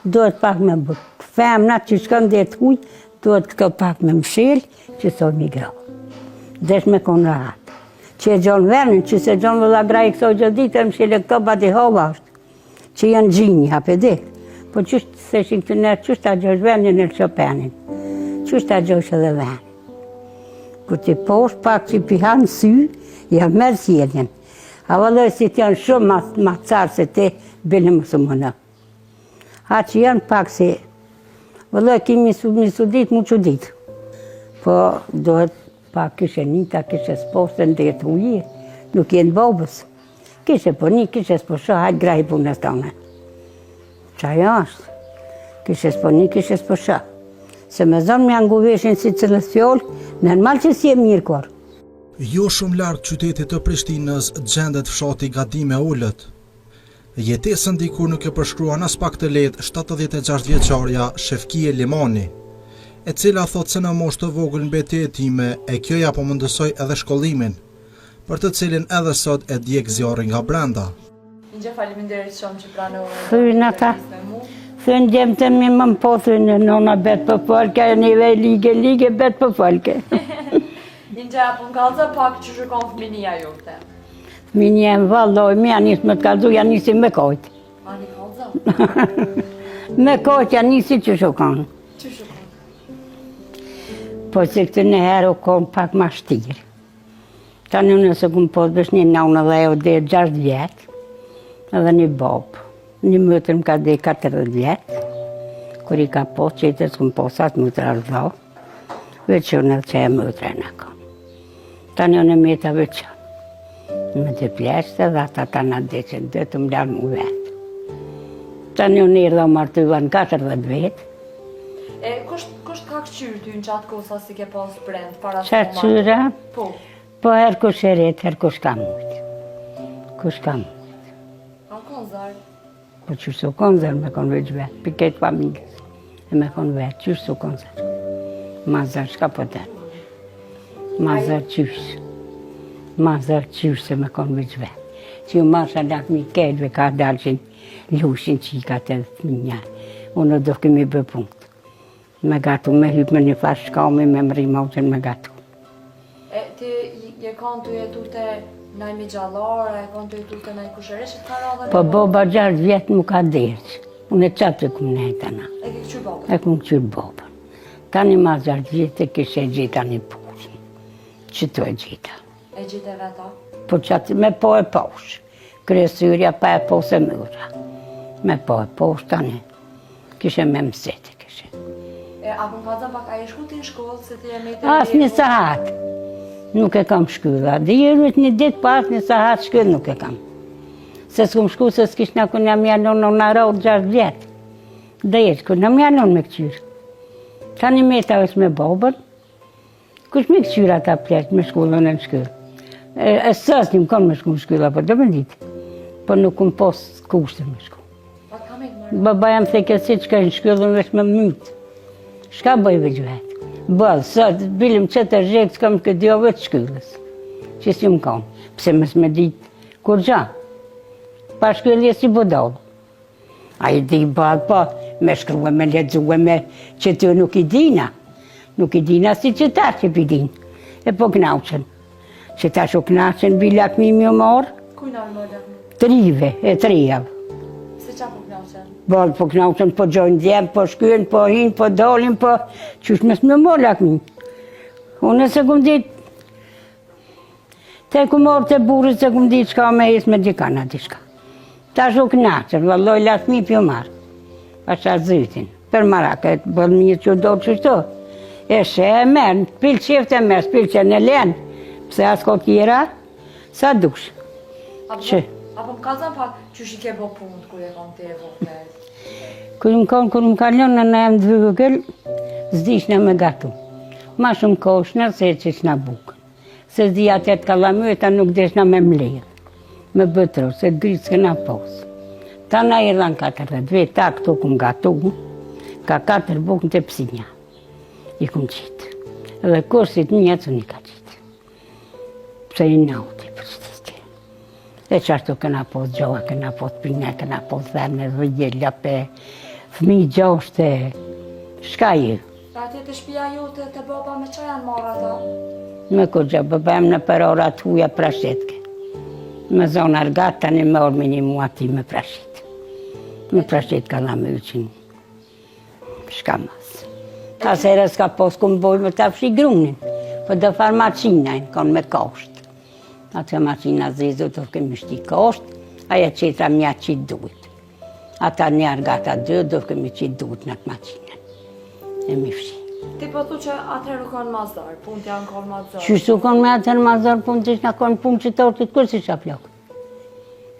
duhet pak me femna që shkën dhe të huj, duhet këto pak me mshil, që sot mi grau. Desh me konë rahat. Që e gjonë vernin, që se gjonë vëlla graj këto gjithë ditë, mshile këto bati hova është, që janë gjinji, hape dhe. Po qështë se shikë të nërë, qështë ta gjosh vernin e Shopenin, qështë ta gjosh edhe vernin. Kur ti posh pak që pihanë sy, ja merë sjedjen. A vëlloj si të janë shumë ma carë se te, bile më së më në. A që janë pak se, vëlloj kimi misu ditë, mu që ditë. Po dohet pak kishe nita, kishe s'posën dhe të ujë, nuk jenë bobës. Kishe po një, kishe s'po shë, hajtë grahi punës tonë. Qaj është, kishe s'po një, kishe s'po shë. Se me zonë me anguveshin si cëllës fjollë, normal që si e mirë korë. Jo shumë lartë qytetit të Prishtinës gjendet fshati Gadime Ullët. Jetesën dikur nuk e përshkruan as pak të lehtë 76 vjeçarja Shefkije Limani, e cila thot se në moshë të vogël mbeti jetime e kjo ja po mundësoj edhe shkollimin, për të cilin edhe sot e djeg zjarri nga brenda. Një faleminderit shumë që pranove. Thyn ata, thyn gjemë të mi më po thyn nona betë për folke, njëve lige betë për folke. Një apun kalza pak që shukon fëminia jote. Fëminia më valloj, mi janë njësë me të kalzu, janë njësi me kojtë. A një kalza? Me kojtë janë njësi që shukon. Që shukon? Po që këtë në herë u konë pak ma shtirë. Ta në nëse këmë po të bësh një nauna dhe e o dhe 6 vjetë, edhe një bobë. Një mëtër më ka dhe 40 vjetë, kur i ka po që i të s'këmë po sa të mëtër ardho, veqën edhe që e mëtër e në konë. Ta në në meta veqën. Me të pleshte dhe ata ta në deqen, dhe të më lërë më vetë. Ta në në irë dhe martyva në 40 vetë. E, kusht ka këqyrë ty në qatë kosa si ke pas brend, para se më qyra? Po. Po herë kush e retë, herë kush ka mujtë. Kush ka mujtë. A konë zarë? Po qështë u konë zarë me konë veç vetë, për këtë familjes. E me konë vetë, qështë u konë zarë. Ma zarë, shka po të ma zarë qështë. Ma zarë qështë se me konë veç vetë. Që ju masha lakë mi kedve ka dalqin lushin qikat edhe të minja. Unë do këmi bë punkt. Me gatu, me hypë me një farë shkami, me më rimotën me gatu. E, ti je kanë të jetu të najmi gjallara, e kanë të jetu të najmi kushereshe të radhe? Po boba 6 vjetë mu ka derqë. Unë e qatë të këmë nejtë ana. E ke këqyrë bobën? E këmë qyrë bobën. Tani ma 6 vjetë e kishe e gjitha një pushë. Qëto e gjitha. E gjithë e veta? Po qatë me po e poshë. Kresyrja pa e posë e mëra. Me po e poshë tani. Kishe me mësete kishe. E, a kun ka zën pak, a e shku ti në shkollë, se ti e me të... As një sahat. Nuk e kam shkylla. Dhe jërët një ditë, po as një sahat shkyll nuk e kam. Se s'kum shku, se s'kish në kun jam janon në rarë 6 vjetë. Dhe jetë, kun jam janon me këqyrë. Tani me ta është me bobën. Kush me këqyrë ata pleshtë me shkullën e në shkyllë. E sës një më konë me shku në shkylla, po të më ditë. Po nuk këmë posë kushtë me shku. Pa ka me këmërë? Baba jam theke si që ka në shkyllën vesh me mytë. Shka bëj veç vetë? Bëllë, sot, bilim që të rjekë, s'kam këtë dio vetë shkyllës. Që si më konë. Pse mësë me ditë, kur gja? Pa shkyllje si budovë. A i di bëllë, po, me shkruve, me ledzuve, me që të nuk i dina. Nuk i dina si që ta që pi din. E po knauqen. Që ta shu knauqen, bi lakmimi o morë. Kujna në morë lakmi? 3 e 3 javë. Se qa po knauqen? Bërë po knauqen, po gjojnë djemë, po shkyen, po hinë, po dolin, po... Qysh mes me morë lakmi. Unë se kum ditë... Te ku morë të burë, se kum ditë qka me jesë me dikana dishka. Ta shu knauqen, vëlloj lakmi pjo marë. Pasha zytin. Per maraket, bërë mirë që do qështu. E shë e merë, pil qeftë e merë, pil që në lenë, pëse asko kjera, sa dush. Që? Apo më ka zën pak që shi ke bo punët kër e kanë të e voklet? Kër më kalonë në emë të vëgëll, zdishnë me gatu. Ma shumë koshnë se që shna bukën. Se zdi atë të kalamëta nuk deshna me mledhë. Me bëtro, se të gritë s'këna posë. Ta na i rranë 40 vetë, ta këto këm gatu, ka 4 bukën të pësinja. I këm qitë. Edhe kursit një jetës unë i ka qitë. Pse i nauti për shtike. E qashtu këna posë gjoha, këna posë pine, këna posë dherne, dhe gjellja pe fëmi 6 e shka ju. Pra atje të shtëpia jote të baba me çfarë janë marrë ata? Me kërgja, baba em në përora të huja prashetke. Me zonë argat tani me orë me një muati me prashet. Me prashet ka la me uqin. Shka mas. Asere s'ka pos ku më bojë me të fshi grunin. Po dhe farë macinajnë, kanë me kosht. Atë macina zezo të kemi shti kosht, aja qetra mja qitë duhet. Ata një argata 2 do kemi qitë duhet në të macinën. E mi fshi. Ti po thu që atëherë u kanë mazar, punët janë kanë mazar. Qysh u kanë me atëherë mazar punë që në kanë punë qëtartit kërë si qa plakë.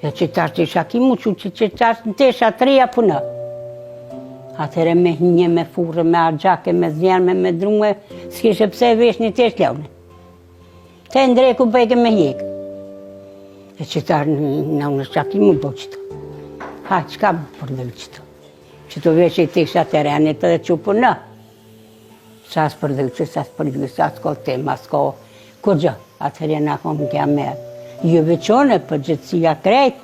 Ja qëtarë që isha ki mu që qëtarë në tesha 3 punë. Atëherë me hinje, me furë, me argjake, me zjerme, me drume, s'kishe pse vesh një tesh levne. Te ndreku peke me hjekë. E qëtarë në unë shaki mu po qëto. Ha, qka për dhe qëto? Qëto vesh i tesha terenit edhe që punë. Sa s'për dhe që, sa s'për dhe, sa s'ko tema, s'ko kërgjë. Atëherë në konë kja merë. Ju veqone për gjithësia krejt,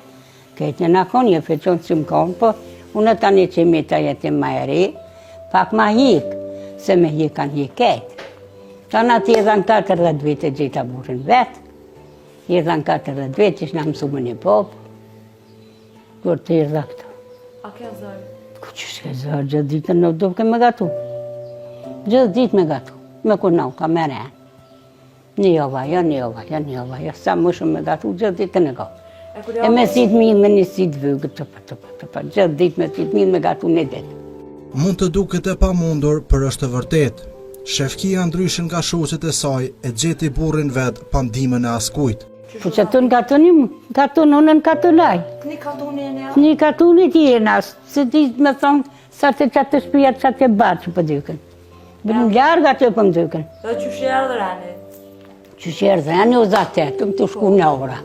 këtë në konë, ju veqone që më konë, po unë tani që me të jetë ma e re, pak ma hikë, se me hikë kanë hikë ketë. Ta në të jedhan 40 vete gjitha burin vetë, jedhan 40 vete që në mësumë një popë, kur të jedha këto. A ke zërë? Ku që shke zërë, gjithë ditën në dovë ke me gatu. Gjithë ditë me gatu, me kunau, ka me renë. Një ova, sa më shumë me gatu, gjithë ditë në gatu. E me sitë mirë, me një sitë vëgë, gjithë ditë me sitë mirë me gatu një ditë. Mund të duket e pamundur, për është të vërtet. Shefkia ndryshën nga shoqet e saj e gjeti burrin vet pa ndihmën e askujt. Po që të në katunim, unë në katunaj. Një katunin ja? Një katunit jena, se ti me thonë, sa të qatë të shpijat, sa të batë që për dyken. Bërim ljarga që për më dyken. Dhe që shjerë dhe rani? Që shjerë dhe rani u zatet, të shku në ora.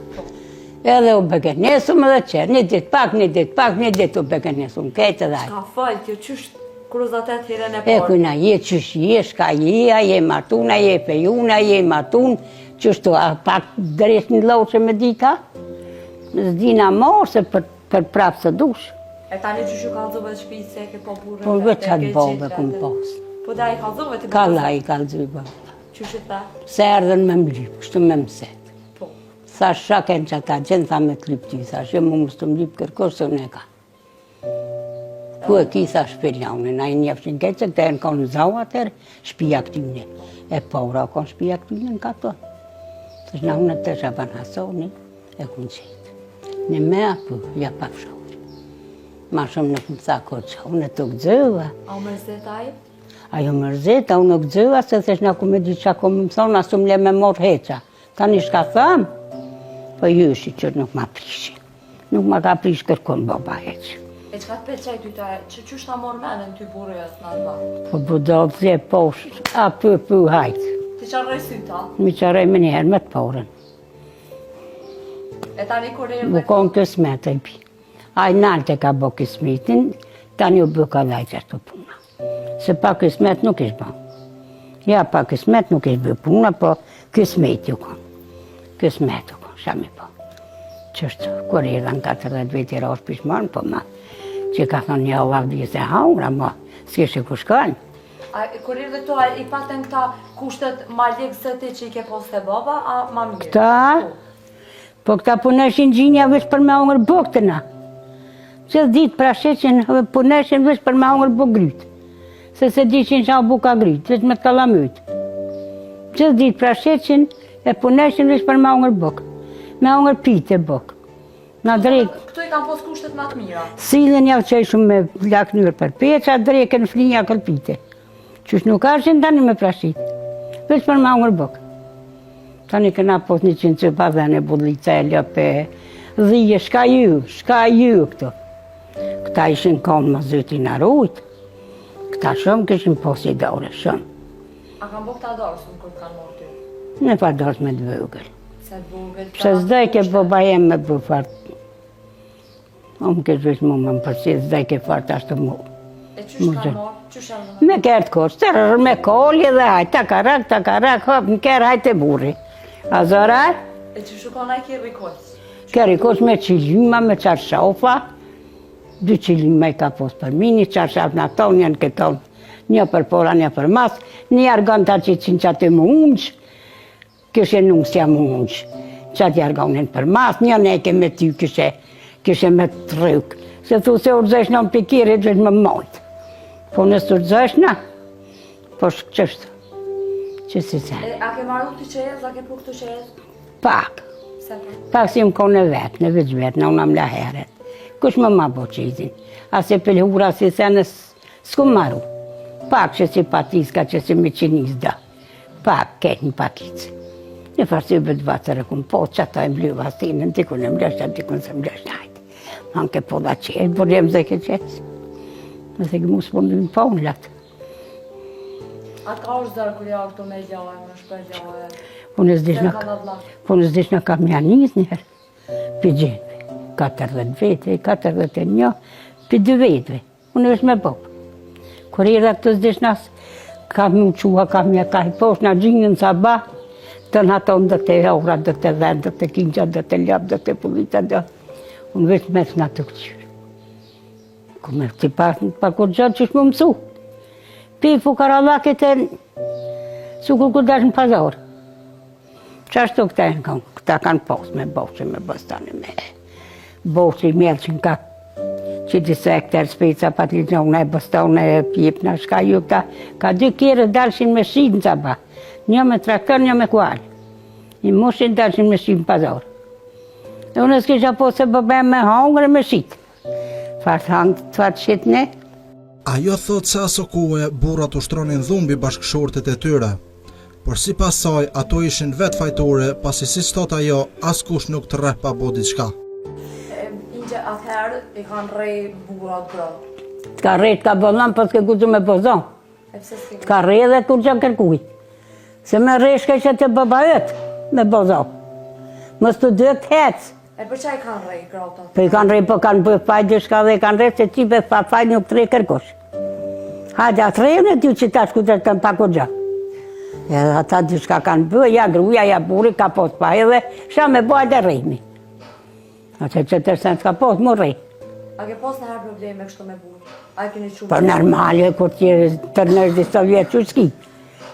Edhe u bekenesum edhe qërë, një dit u bekenesum, kejtë edhe ajë. Ka falë, kjo qështë kruzatet hiren e E parë? kujna je qësh je, shka je, a je matun, a je fejun, a je matun, qështu, a pak dresh një loqe me dika, zdina morë se për prapë së dush. E tani që shu kalzove të shpijtë se ke po burën Po veç atë bove këmë posë. Po da i kalzove të Kalla i kalzoj bove. Që shu ta? Se erdhen me mlip, kështu me mëset. Po. Sa shaken që ata gjenë, tha me të lip ty, sa që mu mështë të mlip kërkosh se unë e ka. Ku e ki, sa shpirjaunin, a i njefshin keqë, se këte e në konë zau atër, shpija këtyne. E pora konë shpija këtyne në kato. Të shna unë të shaban hasoni, e kunë qetë. Në me apu, ja pa fshori. Ma shumë në këmë tha koqa, unë e të gëzëva. A u mërzet a i? Ajo mërzeta, unë gëzëva, se thesh në ku me di qa ku më thonë, asë më le me morë heqa. Ta një shka thëmë, po jyshi që nuk ma prishi. Nuk ma ka prish kërkon baba heqë. E që ka të peqaj ty ta, që qështë ta morë menën ty burës në alba? Po budovë dhe poshtë, a për hajtë. Ti qarë syta? Mi qarej me njëherë me të porën. E tani kur e Bu konë kësmet e pi. A i nalë ka bo kësmetin, tani u bë ka dhajtë ashtu puna. Se pa kësmet nuk ishë bë. Ja, pa kësmet nuk ishë bë puna, po kësmet ju konë. Kësmet ju konë, shami po. Qështë, kur e dhe në 40 veti rosh pishmonë, po ma, që ka thonë një ovavdi se haura, ma, s'kishe ku shkojnë. A kur i dhe to, i paten këta kushtet ma lekë se ti që i ke posë të baba, a ma mirë? Këta? Po këta puneshin gjinja vesh për me ongër boktëna. Që ditë prasheqin puneshin vesh për me ongër buk grytë. Se dishin që a buka grytë, vesh me të kalamytë. Që ditë prasheqin e puneshin vesh për me ongër buk. Me ongër pite buk. Na drejk. Këto i kam posë kushtet ma të mira. Silën javë që shumë me laknyrë për peqa, drejken flinja këllpite. Qysh nuk ashin tani me prashit. Vesh për me ongër buk. Tani këna pos 100 që pa dhe në budlica e lëpe, dhije, shka ju këto. Këta ishin konë më zëtin arujt, këta shumë këshin pos i dore, shumë. A kam bo këta dorësën kur kanë morë ty? Ne pa dorës me të vëgël. Se të vogël, Pse zdaj ke boba jem me bu fartë. Omë kesh vesh mu më më përsi, zdaj ke fartë ashtë mu. E qysh kanë morë? Qysh erdhën atë? Me kërtë kosh, të rrë me kolje dhe hajt, takarak, hop, në kërë hajt e burri. A zorar? E qysh u kanë a i kjerë i koqës? Kërë i kosh me qilima, me qarshofa, 2 qilim me ka pos për mi, një qarshaf në tonë, një në këtonë, një për pora, një për mas, një argon të që që atë më unqë, këshe nusja më unqë, që atë argonin për mas, një neke me ty këshe me të rrëk, se thu se urzesh në pikirit, veç më mojtë. Po nësë urzesh në, po qështë, që si se. A ke marru të qejes, a ke puk të qejes? Pak. Se për? Pak si më kone vetë, në veç vetë, në unam la heret. Kush më ma bo qizin. Ase pëllhura si se në s'ku maru. Pak që si patiska, që si me qinis da. Pak, ketë në pakicë. Në farsi bëtë vatër e kumë po, që ata e mblu vasinën, tikun e mbleshtë, tikun se mbleshtë najtë. Manke po da qetë, bërjem dhe ke qetë. Nëse ke mu s'pundin po në latë. A ka është zërë kërja këtu me gjahë, me shpër gjahë? Po në zdish në kam janis njërë, për gjenëve, 40 vete, 41, për 2 vetëve, unë është me bobë. Kër i dhe këtë zdish nësë, kam më qua, kam një ka i poshë në gjinën sa ba, të në atonë dhe të ora, dhe të vend, dhe të kinqa, dhe të ljabë, dhe të pulita, dhe unë veç me të në të këqyrë. Këmë të pa kur gjatë që shmë mësu. Pi fukarallakit e sukur ku dash në pazarë. Qashtu këta kanë posë me boqë, me bostane, me boqë i mjellë që nga që disa hektar speca, patligjone, bostane, pjipna, shka ju këta. Ka 2 kjerë dalshin me shinë ca ba. Një me traktor, një me kualë. I mushin dalshin me shinë pazarë. E unë s'kisha po se bëbem me hongre me shitë. Farë hangë të fatë shitë ne. Ajo thot se aso kohë burrat ushtronin dhumbi bashkëshortet e tyre. Por si pas saj, ato ishin vetë fajtore, pasi si stot ajo, askush nuk të rreh pa bo diçka. Inge atëherë i kanë rej burrat gratë. T'ka rej t'ka bollon, po s'ke guxu me bozon. E pse s'ke? T'ka rej dhe kur gja kërkuj. Se me rej shke që të babaët me bozon. Mos të dëtë hecë. E për çaj kanë rej gratë? Po i kanë rej, po kanë bëj faj dishka dhe i kanë rej, se qipe pa faj nuk të rej kërkush. Hajde atë rejën e ty që ta shkutet kanë pa kur gja. Edhe ata dishka kanë bëj, ja gruja, ja buri, ka pos pa edhe, sha me bëj dhe rejmi. Ate që të sen s'ka pos, mu rej. A ke pas nëherë probleme kështu me burë? A keni qumë? Për normale, kur t'je tërnësh dhe sovjet që s'ki.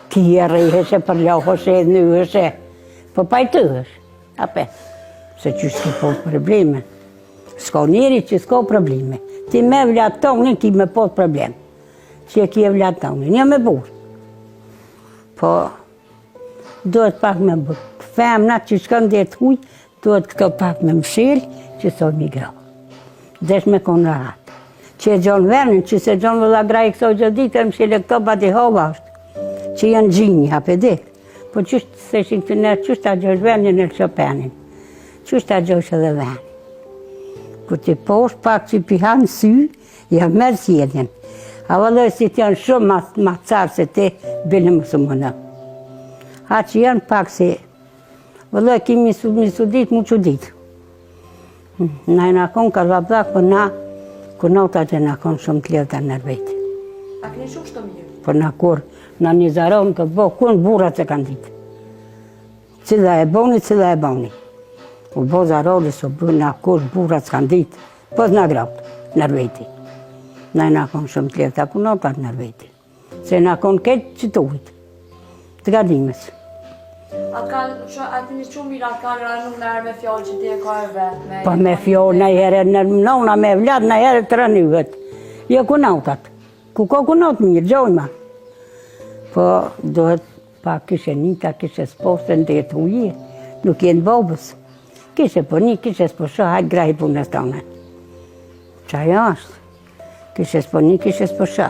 Ti e rejheshe, për joheshe, nëheshe, po pajtëhesh. Ape, se që s'ki pos probleme. S'ko njeri që s'ko probleme. Ti me vlatonin, ki me pos problem. Që e ki e vlatonin, një me burë. Po, duhet pak me bërë. Femna që shkën dhe të huj, duhet këto pak me mshil, që so migrau. Desh me konë rahat. Që e gjonë vernin, që se gjonë vëlla graj këto gjë ditë, mshil e këto bati hova është. Që janë gjinji, hape dik. Po qështë se shikë të nërë, qështë ta gjosh vernin e Shopenin. Qështë ta gjosh edhe vernin. Ku ti posh pak që pihanë sy, ja merë sjedjen. A vëlloj si të janë shumë ma carë se te, bile më së mënë. A që janë pak se, vëlloj kimi misu ditë, mu që ditë. Na e në konë ka rabdak, për na, ku nota që në konë shumë të lirë të nërvejtë. A keni shumë shto mirë? Për në kur, në një zaronë këtë bo, kun burat se kanë ditë. Cila e boni, cila e boni. U bo zaroli, so bë në kur burat se kanë ditë, pos në grautë, nërvejtë. Na e në konë shumë të lirë të punota të nërvejtë. Se në konë ketë që të ujtë, të gadimës. A keni shumë mirë, atë kanë ranu nërë me fjallë që ti e ka e vetë? Po me fjallë në herë, në nëna me vlad në herë të rënyvet. Jo kunautat. Ku ko kunaut mirë, gjojma. Po dohet pa kishe njëta, kishe s'posë në të ujë, nuk jenë bobës. Kishe po një, kishe s'po shë, hajtë grahi punës tonë. Qaj është. Kishe s'po një, kishe s'po shë.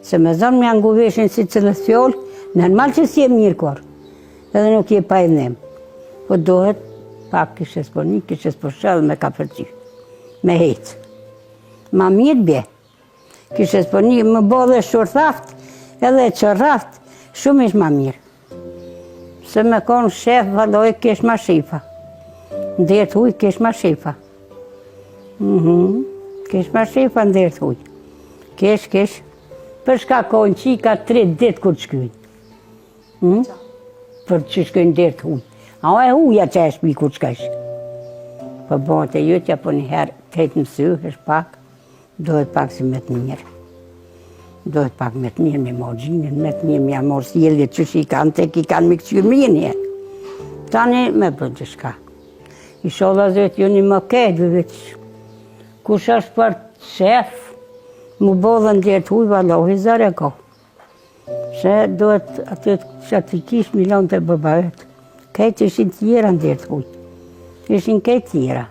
Se me zonë me anguveshin si cëllës fjollë, normal që si e mirë korë. Edhe nuk je pa e dhemë. Po dohet pak kishe s'po një, kishe s'po shë dhe me ka përqy. Me hecë. Ma mirë bje. Kishe s'po një, më bo dhe shurthaft, edhe qërraft, shumë ish ma mirë. Se me konë shef, valoj, kesh ma shifa. Ndërët huj, kesh ma shifa. Kesh ma shifa ndërët huj. Kesh. Për shka konë qika 3 ditë kur të shkyjnë. Për që shkyjnë ndërët huj. A o e huja që e shpi kur të shkyjnë. Për bëhet e jutja, po njëherë të hetë mësy, është pak. Dohet pak si me të mirë. Dohet pak me të mirë me margjinën, me të mirë me amor sjellje që i kanë, tek i kanë me këqyrë mirë një. Tani me bërë gjëshka. Inshallah Zoti ju një më ketë veç. Kush është për shef, mu bodhën djetë huj, vallohi zare ko. Se dohet aty që të kish milion të bëbajët. Kejtë ishin tjera në djetë huj. Ishin kejtë tjera.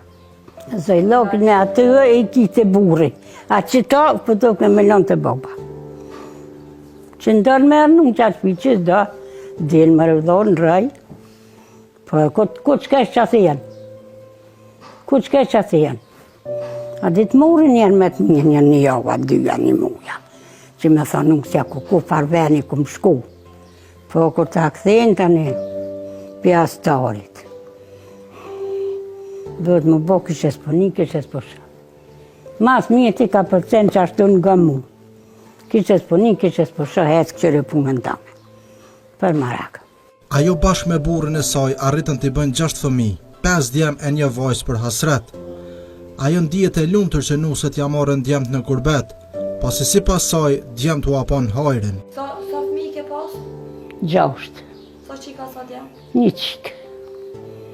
Zoj lokën e aty e i kite burri. A që ta pëtok me milion të bëba. Që ndërë me arnu që atë që s'da, delë më rëvdorë në raj. Po, ku që kesh që atë jenë? Ku që kesh që atë jenë? A ditë mori njerë me të një një java, dyja, një muja. Që me tha nuk s'ja ku farveni ku më shku. Po, kur ta këthejnë tani, pja starit. Duhet më bo kështë s'poni, kështë s'posha. Mas mje ti ka përcen që ashtu nga mu. Kështë s'poni, kështë s'posha, hecë këqyre punën tame. Për maraka. Ajo bashkë me burrin e saj arritën t'i bëjnë 6 fëmijë, 5 djem e një vajzë për hasret. Ajo ndihet e lumtur që nuset ja morën djemt në kurbet, pasi sipas saj djemt u hapon hajrin. Sa fëmijë ke pas? 6. Sa qika sa djem? Një qikë.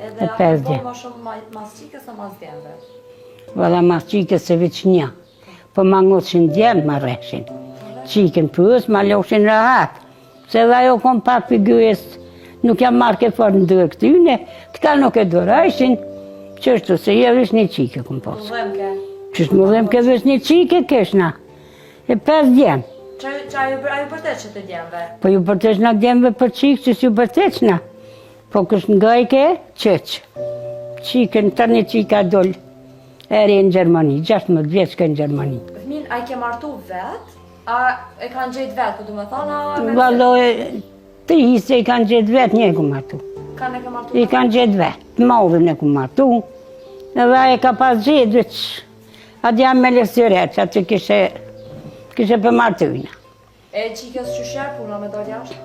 Edhe E a pes ke bo djem. ma shumë mas qikës a mas djemve? Valla mas qikës se veç një. Po ma ngoshin djemt ma reshin. Qikën pës, ma loshin rahat. Se dhe ajo kom pak për gyjes, nuk jam marrë ke farë në dërë këtyne, këta nuk e dorajshin, qështu se je vesh një qike kom posë. Mëdhem ke? Qështë më dhem ke vesh një qike keshna. E 5 djem. Që ajo bërtet që të djemve? Po ju bërteqna djemve për qikë që s'ju bërteqna. Po kështë nga i ke, qëqë. Qikën, tani qika dollë. Eri në Gjermani, 16 vjeçke në Gjermani. Fëmin, a i ke martu vet? A e kanë gjetë vet, po du me thonë, a me... Valloj, 3 hise i kanë gjetë vetë, një e ku martu. Kanë e ke martu I kanë gjetë vetë, të madhën e ku martu. Edhe e ka pas gjetë veç. Atë jam me lesyret, që aty kishe për martujna. E qikës qysher puna me dojtë jashtë?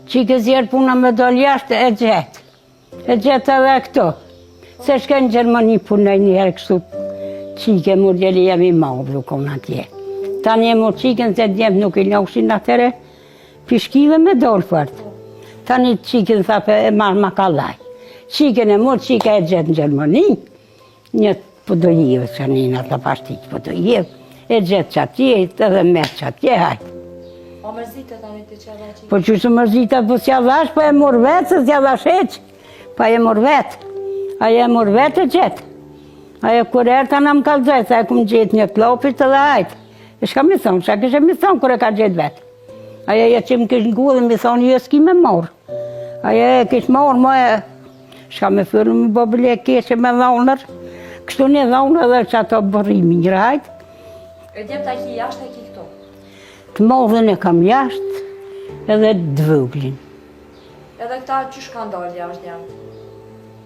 Qikës jerë puna me dojtë jashtë e gjetë. E gjetë edhe këto. Se shke në Gjermani punoj njëherë kështu. Qike mu djeli jemi madhë u konë atje. Tani e mu qikën se djemë nuk i loshin atëre, pishkive me dorë fërtë. Tani qikën thapë e marrë makallaj. Qikën e mu, qika e gjetë në Gjermani, një pëdojivë që njëna të pashtikë pëdojivë, e gjetë që atje, edhe merë që atje hajtë. O mërzite tani të që edhe qikë? Po që së mërzita po s'ja dhash, po e mor vetë, se s'ja dhash heq. Po e mor vetë. Aja e mor vetë e gjetë. Aja kur erë ta në më kalzaj, sa e kumë gjetë një klopit edhe hajtë. E shka mi thonë, shka kështë mi thonë kur e ka gjetë vetë. Aja e që më kështë ngu dhe mi thonë, jo s'ki me morë. Aja e kështë morë, mo e... Shka me fyrë më bobile e keshe me dhonër. Kështu një dhonër edhe që ato bërimi një rajtë. E djemë ta ki jashtë e ki këtu? Të modhën e kam jashtë, edhe dvëglin. Edhe këta qysh ka ndalë jashtë djemë?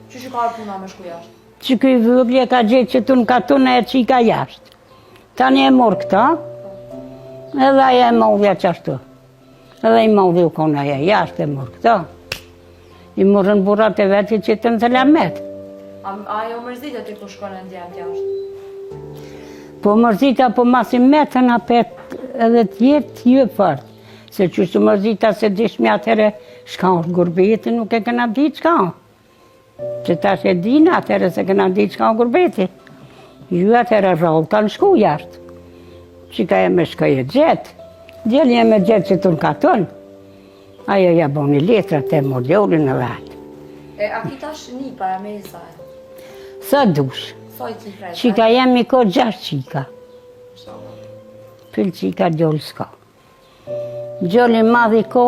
Qysh i ka arë puna me shku jashtë? Që këj vëgli e ka gjetë që tunë ka tunë e që i ka jashtë. Tani e morë këta, edhe aja e modhja qashtu. Edhe i modhja u kona aja jashtë e morë këta. I morën burat e vetë që të në Selamet. A jo mërzite të ku shkone në djemë jashtë? Po mërzita po masim metën apet edhe tjetë jë fartë. Se qështë mërzita se dishmi atëre shka është gurbeti, nuk e këna ditë shka. Që ta që dina atëre se këna ditë shka gurbeti. Ju atëre rrallë kanë shku jashtë. Që ka e me shkoj e gjetë. Djeli e me gjetë që të në katon. Ajo ja boni letrat e modjollin e vetë. E a ki tash një para me i saj? Sa dush. Sa i ki frejtë? Qika jemi ko 6 qika. Pyll qika gjollë s'ka. Gjollin madhi ko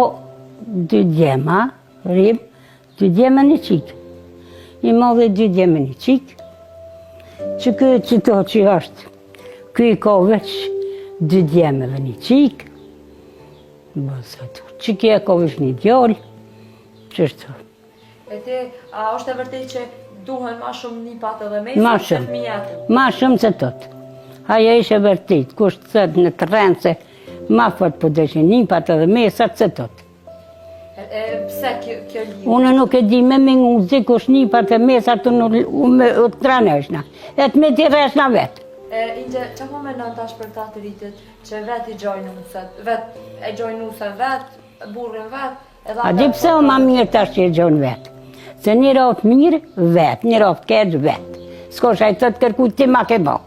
2 djema, rrim, 2 djema një qikë. I madhi 2 djema një qikë. Që këtë qito që është, këj ko veç 2 djema dhe një qikë. Që kje ko veç një gjollë. Qështu. E ti, a është e vërtej që duhen ma shumë një patë edhe me i Ma se shumë. fëmija tu? Ma shumë se tëtë. Aja ishe vërtit, kush të thëtë në terren se ma fëtë për deshin një patë edhe mesat se tëtë. Pse kjo lidhë? Unë nuk e di me mingu zi kush një patë e mesat unë të traneshna. E të me t'i reshna vetë. Inge, që po me në tash për ta të rritit që vetë i gjojnë nusët, vetë e gjojnë nusët vetë, burrin vetë, edhe... A di pse o ma mirë tash që e gjojnë vetë? Se një raftë mirë vetë, një raftë keqë vetë. S'ko shaj të të kërku ti ma ke bo.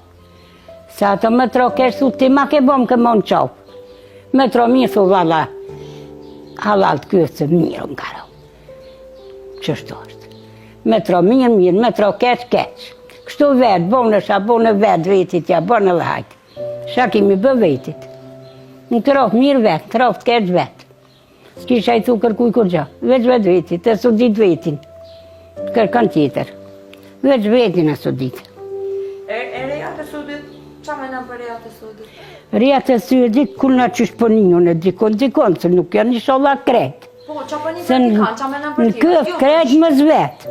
Se ato me tro keqë thu ti ma ke bo më ke mon qopë. Me tro mirë thu valla, halal të kërë se mirë më karo. Qështu është. Me tro mirë, me tro keqë. Kështu vetë, bone vetë vetit, ja, bone dhe hajtë. Sha kimi bë vetit. Në të raftë mirë vetë, të raftë keqë vetë. S'kisha i thu kërkuj kur gja, veç vetë vetit, e su dit vetin. Kërkan tjetër. Veç vetin e su dit. E reja të sudit, qa me në për reja të sudit? Reja të sudit, kullna qysh pëninjon e dikon, se nuk janë një sholla krejt. Po, qa pënin për t'i kanë, qa me në për në këf krejt më zvet.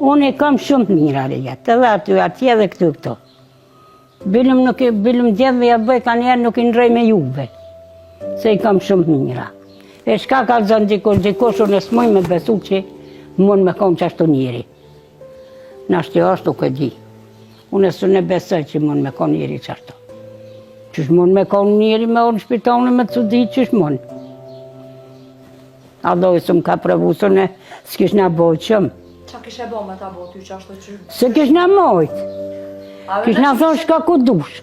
Unë e kam shumë të mira reja, të dhe aty atje dhe këtu këto. Bilëm djedhë dhe ja bëj ka njerë nuk i ndrej me juve. Se i kam shumë të mira. E shka ka zënë dikosh unë e s'moj me besu që mund me konë qashtu njeri. Nashtë jo ashtu këtë di. Unë e së ne besoj që mund me konë njeri qashtu. Qësh mund me konë njeri me orë në shpitonë me të sudi qësh mund. Alloj së më ka pravu së ne s'kish nga bojt shumë. Qa kishe bo me ta bo ty qashtu që... Se kish nga mojt. Kish nga thonë shka ku dush.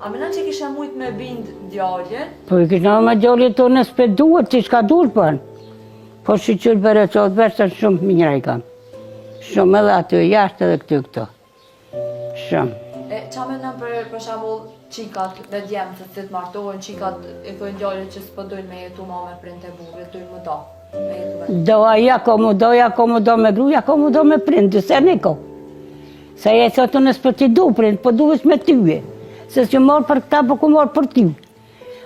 A menan që kishe mujt me bind djalljen? Po i kish nga me djalljen të nësë për duhet që shka dush për. Po shqyqyr për e qotë vërsta shumë minjra i kam. Shumë edhe aty jashtë edhe këto. Shumë. Qa menan për shambull qikat dhe djemë të të martohen, qikat e thojnë djalljen që s'po dojnë me jetu ma me prind e burë, dojnë më da. Ja ko mu do me gru, ja ko mu do me prind, dyse ne ko. Se e thotë nësë për ti du prind, po duhes me tyve. Se që morë për këta, po ku morë për ty.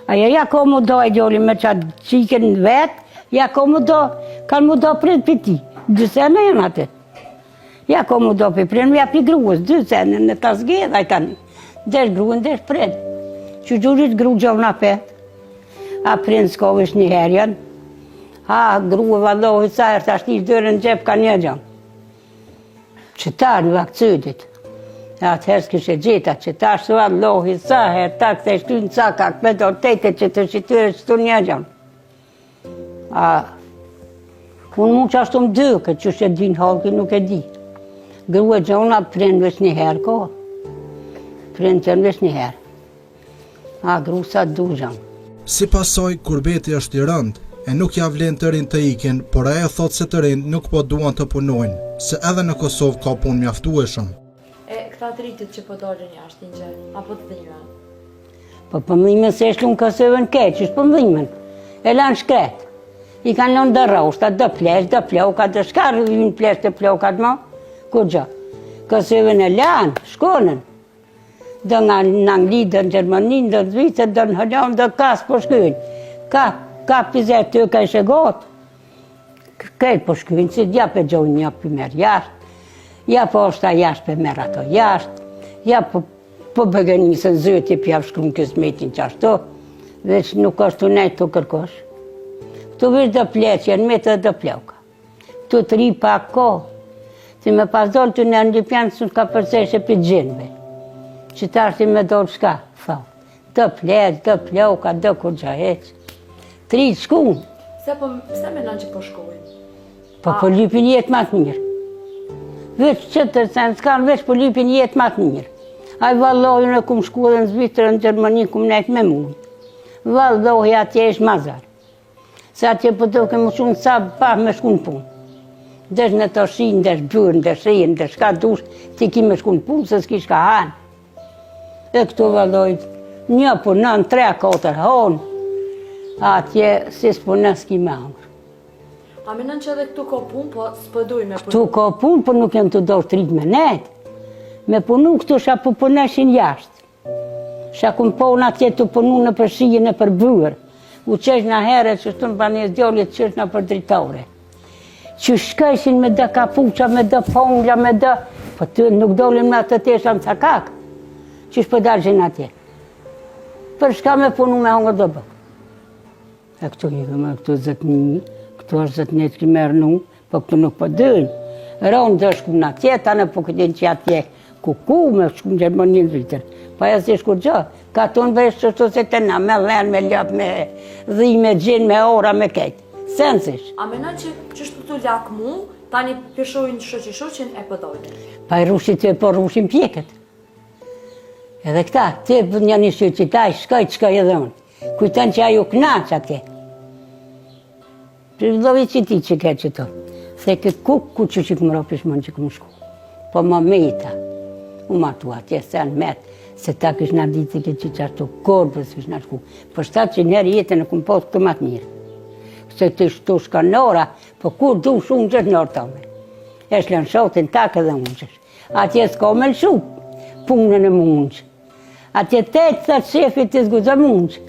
Ja ko mu do e gjoli me qatë qiken vetë, ja ko mu do, kanë mu do prind për ti. Dyse ne janë atë. Ja ko mu do për prind, ja për gruës, dyse në të zgedha i kanë. Desh gruën, desh prind. Që gjurit gru gjovë në petë. A prind s'kovish një herjen. Gruë vallohi sa herë të ashtish dërën në gjep ka një gjanë. Qëtarë në vakcydit. Atëherë s'kishe gjeta, qëtarë së vallohi sa herë ta këte shtu në cakak, me do tete që të shtyre qëtu një gjanë. Unë mu që ashtu më dëke, që shë din halki nuk e di. Gruë gjona prind vesh një herë, ko. Prind qënë vesh një herë. Gruë sa du gjanë. Si pasoj, kurbeti është i rëndë, e nuk ja vlen të rinë të ikin, por ajo thot se të rinë nuk po duan të punojnë, se edhe në Kosovë ka punë mjaftueshëm. Këta të rritit që po dorën jashtë një gjë, apo të dhimen? Po pëmdhimen se eshtu në Kosovën keq, është pëmdhimen. E lanë shkret. I kanë lënë dë roshta, dë plesh, dë plokat, dë shka rrëvin plesh të plokat ma? Kur gjë? Kosovën e lanë, shkonën. Dë nga në Angli, dë në Gjermani, dë në Zvicër, dë në Hëllam, dë kasë po shkujnë. Ka pizet të ka ishe gotë. Këtë po shkujnë, si ja për gjojnë një për merë jashtë, ja po është ta jashtë për merë ato jashtë, ja po bëgënisën zëti për javë shkrunë kësmetin që ashtu, veç nuk është të nejtë të kërkosh. Tu vish dë pleqen, me të dë ploka. Tu të ri pak ko, si me pas dollë të në ndipjanë së ka përseshe për gjinëve. Që ta është me dollë shka, thot. Dë pleq, dë ploka, dë kur gjaheq. Tri të shkunë. Pse menon që po shkojnë? Po lypin jetë matë mirë. Veç qëtër sen s'kanë, veç po lypin jetë matë mirë. Aj vallohjën e kumë shku dhe në Zvicër, në Gjermani, kumë nejtë me mundë. Vallohjë atje ishë mazarë. Se atje po do kemë shumë sa pa me shku në punë. Desh në të shinë, desh bërën, desh rejën, desh ka dush, ti ki me shku në punë, se s'kish ka hanë. E këtu vallohjët, një punën, 3-4 honë. Atje, si s'punën s'ki me hangër. A menon që edhe këtu ka punë, po s'pëduj me punë? Këtu ka punë, po nuk jem të dorë të rritë me netë. Me punu këtu shka po puneshin jashtë. Shka kum ponë atje të punu në për shijen e për bërë. U qesh në herë që shtu në banjes djollit qesh në për dritore. Që shkeshin me dë kapuqa, me dë pongla, me dë... Po të nuk dolim në të tesha në cakak. Që shpëdalëshin atje. Për shka me punu me hongër do bë. E këtu një me këtu zëtni, këtu është zëtni të kimerë nu, po këtu nuk po dënë. Ronë dhe shku në atje, ta në po këtin që atje Ku me shku në Gjermani në vitër. Pa e si shku gjë. Ka tonë vesh që se të na, me len, me ljap, me dhi, me gjen, me ora, me kejtë. Sensish. A mena që shtu të lak mu, tani pëshojnë shoqin e pëdojnë? Pa i rushit të po rushin pjeket. Edhe këta, të një një shqyqitaj, shkaj edhe unë. Kujten që ajo knaq atje. Që vdovi që ti që ke që to. Se këtë ku që këmë ropish më në që këmë shku. Po më mejta. U matu atje, se në metë. Se ta kësh nga ditë këtë që qashtu korbës kësh nga shku. Po shtatë që njerë jetën e këmë posë këtë matë mirë. Se të shtu shka nora, po kur du shumë gjithë nërë tome. E shlën shotin takë edhe unqësh. Atje s'ka me lëshu punën e munqë. Atje të thëtë shefit të zguzë munqë.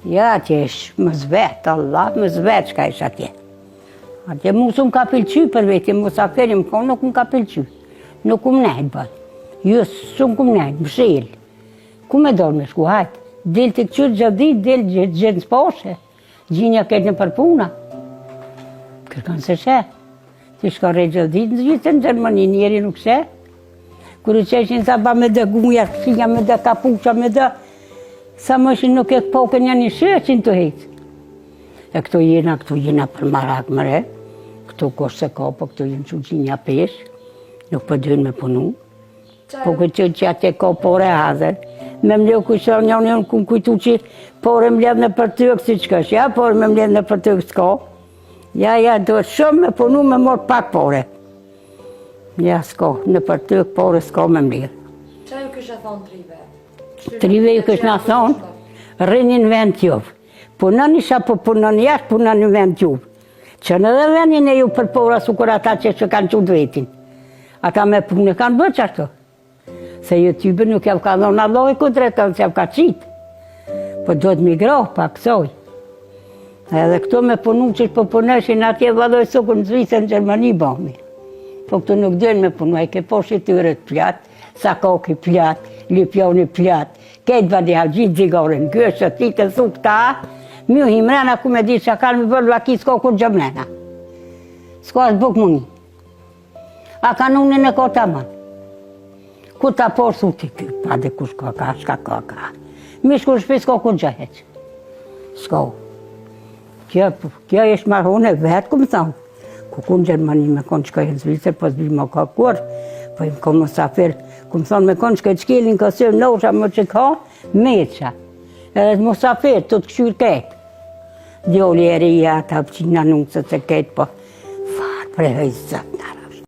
Ja, atje është më zvetë, Allah, më zvetë shka ishë atje. Atje musë më ka pilqy për veti, musaferi më konë, nuk më ka pilqy. Nuk më nejtë bëtë. Jo, shumë më nejtë, më shilë. Ku me dorë me shku, hajtë. Del të këqyrë gjatë ditë, del gjithë në poshe. Gjinja këtë në përpuna. Kërkan se shë. Ti shka rej gjatë ditë, në gjithë në Gjermani, njeri nuk shë. Kërë që eshin sa ba me dhe guja, këshinja me dhe kapuqa, me dhe... Sa më ishin nuk e këpoke një shëqin të hejtë. E këto jena për marak mëre. Këto koshë se ka, po këto jenë që gjinja peshë. Nuk për dhynë me punu. Po këtë që atë e ka pore hazër. Me mleu kështë një këmë kujtu që pore mledhë në për tëgë si që kësh. Ja, pore me mledhë në për tëgë s'ka. Ja, do shumë me punu me morë pak pore. Ja, s'ka, në për tëgë pore s'ka me mledhë. Qa ju kështë e thonë trive? Trive ju kështë nga thonë, rrinin vend tjovë. Punon isha, po punon jashtë, punon në vend tjovë. Që në dhe vendin e ju për pora su kur ata që kanë qëtë vetin. Ata me punë kanë bërë qashtu. Se YouTube nuk javë ka dhonë Allah i kudreton, se javë ka qitë. Po do të migrohë pa kësoj. Edhe këto me punu që po puneshin atje vadoj sukur në Zvicë në Gjermani bëmi. Po këto nuk dojnë me punu, e ke poshë i tyre të pjatë, sakoki pjatë, lipjoni pjatë, ketë vadi ha gjithë zigorin, gëshë, ti të thu këta, mjë himrena ku me di që kanë me bërë vaki s'ko kur gjëmrena. S'ko asë buk muni. A kanunin e ko të manë. Ku ta porë thu ti kjo, pa dhe ku shko ka, shka ka. Mish kur shpi s'ko kur gjëheq. S'ko. Kjo ishtë marhune vetë ku më thonë. Ku ku në Gjermani me konë qëka e në Zvicër, po s'bi më ka kur, po im konë më safir, ku më thonë me konë qëka e qkilin kësër nosha më që ka, meqa. Edhe më safir, të të këshur ketë. Djoli e reja, ta pëqina nungësët se ketë, po farë për e hëjësët.